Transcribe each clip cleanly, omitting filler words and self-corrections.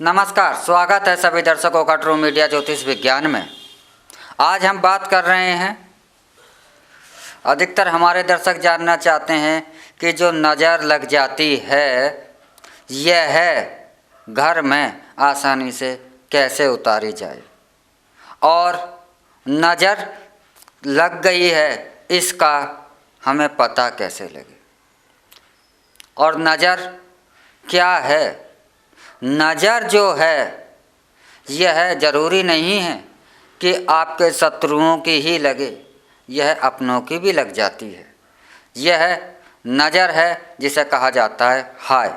नमस्कार, स्वागत है सभी दर्शकों का ट्रू मीडिया ज्योतिष विज्ञान में। आज हम बात कर रहे हैं, अधिकतर हमारे दर्शक जानना चाहते हैं कि जो नज़र लग जाती है यह घर में आसानी से कैसे उतारी जाए, और नज़र लग गई है इसका हमें पता कैसे लगे, और नज़र क्या है। नज़र जो है यह ज़रूरी नहीं है कि आपके शत्रुओं की ही लगे, यह अपनों की भी लग जाती है। यह नज़र है जिसे कहा जाता है हाय,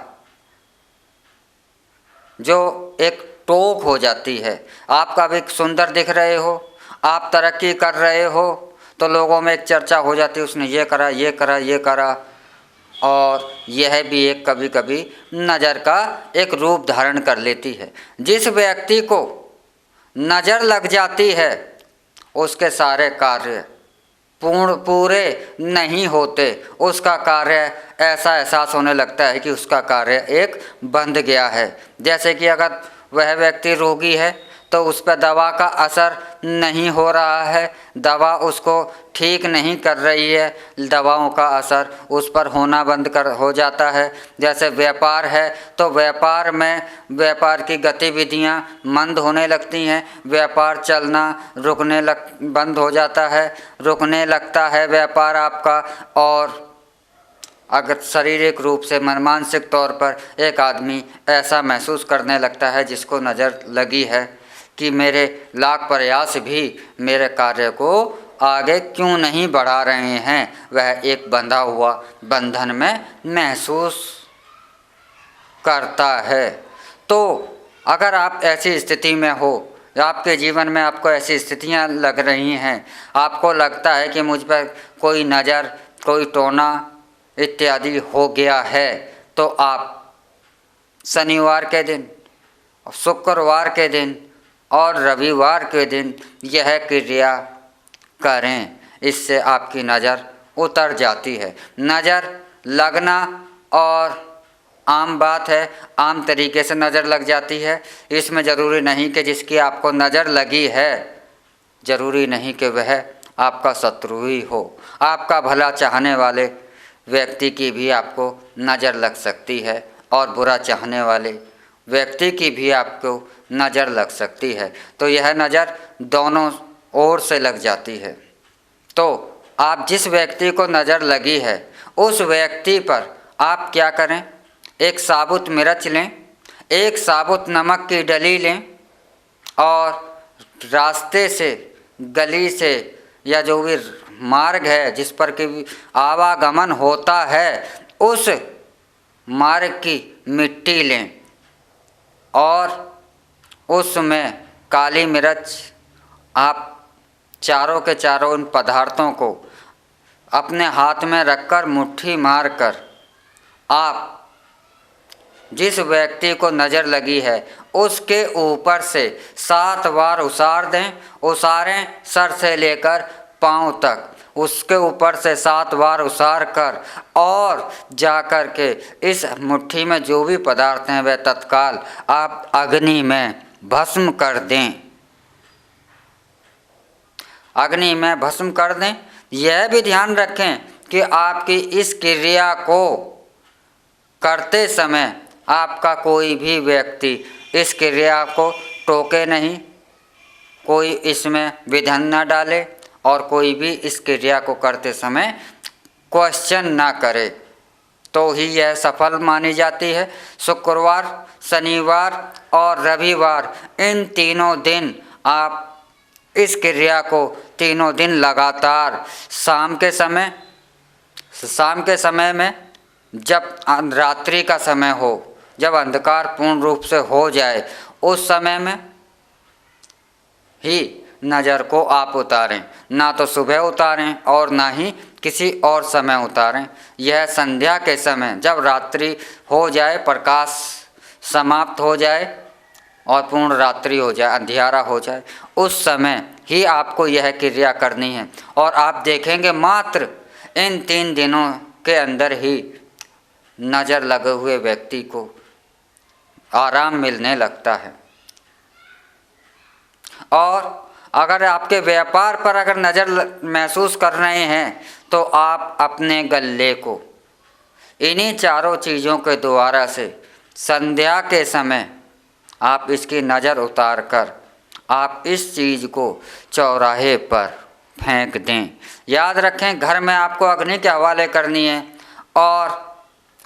जो एक टोक हो जाती है। आप कभी सुंदर दिख रहे हो, आप तरक्की कर रहे हो, तो लोगों में एक चर्चा हो जाती है, उसने ये करा, ये करा, ये करा, और यह भी एक कभी कभी नज़र का एक रूप धारण कर लेती है। जिस व्यक्ति को नज़र लग जाती है उसके सारे कार्य पूरे नहीं होते, उसका कार्य ऐसा एहसास होने लगता है कि उसका कार्य एक बंध गया है। जैसे कि अगर वह व्यक्ति रोगी है तो उस पर दवा का असर नहीं हो रहा है, दवा उसको ठीक नहीं कर रही है, दवाओं का असर उस पर होना बंद हो जाता है। जैसे व्यापार है तो व्यापार की गतिविधियां मंद होने लगती हैं, व्यापार चलना बंद हो जाता है, रुकने लगता है व्यापार आपका। और अगर शारीरिक रूप से मानसिक तौर पर एक आदमी ऐसा महसूस करने लगता है जिसको नज़र लगी है कि मेरे लाख प्रयास भी मेरे कार्य को आगे क्यों नहीं बढ़ा रहे हैं, वह एक बंधा हुआ बंधन में महसूस करता है। तो अगर आप ऐसी स्थिति में हो, आपके जीवन में आपको ऐसी स्थितियां लग रही हैं, आपको लगता है कि मुझ पर कोई नज़र, कोई टोना इत्यादि हो गया है, तो आप शनिवार के दिन, शुक्रवार के दिन और रविवार के दिन यह क्रिया करें, इससे आपकी नज़र उतर जाती है। नज़र लगना और आम बात है, आम तरीके से नज़र लग जाती है। इसमें ज़रूरी नहीं कि जिसकी आपको नज़र लगी है, ज़रूरी नहीं कि वह आपका शत्रु ही हो। आपका भला चाहने वाले व्यक्ति की भी आपको नज़र लग सकती है, और बुरा चाहने वाले व्यक्ति की भी आपको नज़र लग सकती है। तो यह नज़र दोनों ओर से लग जाती है। तो आप जिस व्यक्ति को नज़र लगी है उस व्यक्ति पर आप क्या करें, एक साबुत मिर्च लें, एक साबुत नमक की डली लें, और रास्ते से, गली से, या जो भी मार्ग है जिस पर कि आवागमन होता है, उस मार्ग की मिट्टी लें और उसमें काली मिर्च, आप चारों के चारों उन पदार्थों को अपने हाथ में रखकर मुट्ठी मारकर आप जिस व्यक्ति को नज़र लगी है उसके ऊपर से 7 बार उसार दें। उसारें सर से लेकर पाँव तक, उसके ऊपर से 7 बार उसार कर और जाकर के इस मुट्ठी में जो भी पदार्थ हैं वह तत्काल आप अग्नि में भस्म कर दें। अग्नि में भस्म कर दें। यह भी ध्यान रखें कि आपकी इस क्रिया को करते समय आपका कोई भी व्यक्ति इस क्रिया को टोके नहीं, कोई इसमें विघ्न न डाले, और कोई भी इस क्रिया को करते समय क्वेश्चन ना करे, तो ही यह सफल मानी जाती है। शुक्रवार, शनिवार और रविवार, इन तीनों दिन आप इस क्रिया को तीनों दिन लगातार शाम के समय में, जब रात्रि का समय हो, जब अंधकार पूर्ण रूप से हो जाए, उस समय में ही नज़र को आप उतारें। ना तो सुबह उतारें और ना ही किसी और समय उतारें। यह संध्या के समय, जब रात्रि हो जाए, प्रकाश समाप्त हो जाए और पूर्ण रात्रि हो जाए, अंधियारा हो जाए, उस समय ही आपको यह क्रिया करनी है। और आप देखेंगे मात्र इन 3 दिनों के अंदर ही नज़र लगे हुए व्यक्ति को आराम मिलने लगता है। और अगर आपके व्यापार पर अगर नज़र महसूस कर रहे हैं तो आप अपने गले को इन्हीं चारों चीज़ों के द्वारा से संध्या के समय आप इसकी नज़र उतार कर आप इस चीज़ को चौराहे पर फेंक दें। याद रखें, घर में आपको अग्नि के हवाले करनी है और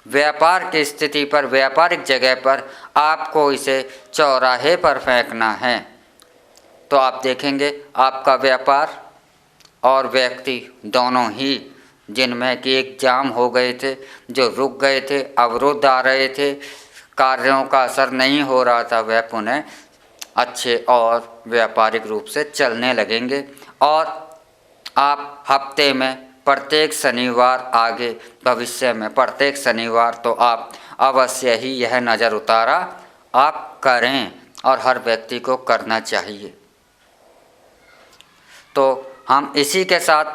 व्यापार की स्थिति पर, व्यापारिक जगह पर आपको इसे चौराहे पर फेंकना है। तो आप देखेंगे आपका व्यापार और व्यक्ति दोनों ही, जिनमें कि एक जाम हो गए थे, जो रुक गए थे, अवरुद्ध आ रहे थे, कार्यों का असर नहीं हो रहा था, वह पुनः अच्छे और व्यापारिक रूप से चलने लगेंगे। और आप हफ्ते में प्रत्येक शनिवार, आगे भविष्य में प्रत्येक शनिवार तो आप अवश्य ही यह नज़र उतारा आप करें और हर व्यक्ति को करना चाहिए। तो हम इसी के साथ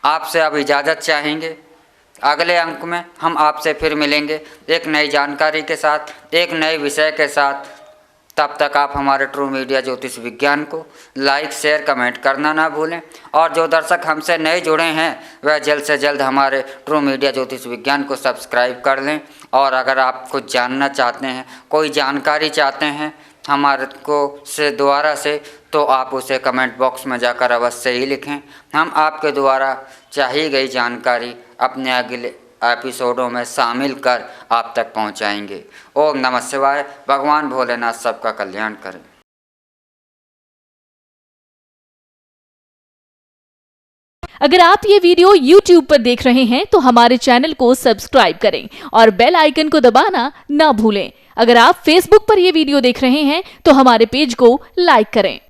आपसे अब इजाज़त चाहेंगे। अगले अंक में हम आपसे फिर मिलेंगे एक नई जानकारी के साथ, एक नए विषय के साथ। तब तक आप हमारे ट्रू मीडिया ज्योतिष विज्ञान को लाइक, शेयर, कमेंट करना ना भूलें। और जो दर्शक हमसे नए जुड़े हैं वह जल्द से जल्द हमारे ट्रू मीडिया ज्योतिष विज्ञान को सब्सक्राइब कर लें। और अगर आप कुछ जानना चाहते हैं, कोई जानकारी चाहते हैं हमारे को से द्वारा से, तो आप उसे कमेंट बॉक्स में जाकर अवश्य ही लिखें। हम आपके द्वारा चाही गई जानकारी अपने अगले एपिसोडों में शामिल कर आप तक पहुंचाएंगे। ओम नमः शिवाय। भगवान भोलेनाथ सबका कल्याण करें। अगर आप ये वीडियो YouTube पर देख रहे हैं तो हमारे चैनल को सब्सक्राइब करें और बेल आइकन को दबाना ना भूलें। अगर आप Facebook पर ये वीडियो देख रहे हैं तो हमारे पेज को लाइक करें।